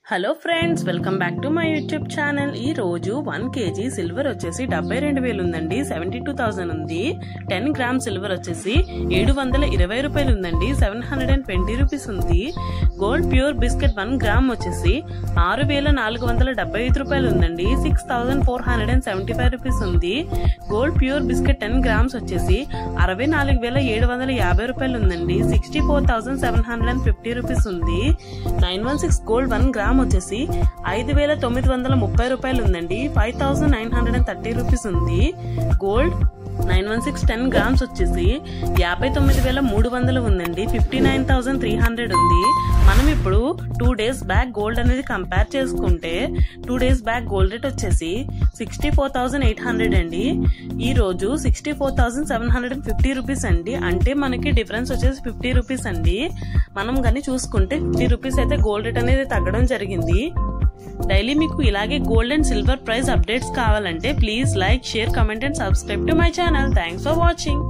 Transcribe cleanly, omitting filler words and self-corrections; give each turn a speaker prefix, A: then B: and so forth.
A: Hello friends, welcome back to my YouTube channel. ఈ రోజు 1 kg silver వచ్చేసి 72,000 ఉందండి. 72,000 ఉంది. 10 గ్రామ్ సిల్వర్ వచ్చేసి 720 రూపాయలు ఉందండి. 720 రూపీస్ ఉంది. గోల్డ్ ప్యూర్ బిస్కెట్ 1 గ్రామ్ వచ్చేసి 6,475 రూపాయలు ఉందండి. 6,475 రూపీస్ ఉంది. గోల్డ్ ప్యూర్ బిస్కెట్ 10 గ్రామ్స్ వచ్చేసి 64,750 రూపాయలు ఉందండి. 64,750 రూపీస్ ఉంది. 916 గోల్డ్ 1 గ్రామ్ వచ్చేసి 5,930 రూపాయలు ఉందండి. 5,930 రూపీస్ ఉంది. గోల్డ్ 916 10 గ్రామ్స్ వచ్చేసి 59,300 ఉందండి. 59,300 ఉంది. మనం ఇప్పుడు 2 days బ్యాక్ గోల్డ్ అనేది కంపేర్ చేసుకుంటే 2 days బ్యాక్ గోల్డ్ రేట్ వచ్చేసి 64,800 అండి. ఈ రోజు 64,750 రూపీస్ అండి. అంటే మనకి డిఫరెన్స్ వచ్చేసి 50 రూపీస్ అండి. మనం కానీ చూసుకుంటే 50 రూపీస్ అయితే గోల్డ్ రేట్ అనేది తగ్గడం జరిగింది. డైలీ మీకు ఇలాగే gold and silver price updates కావాలంటే please like, share, comment and subscribe to my channel. Thanks for watching.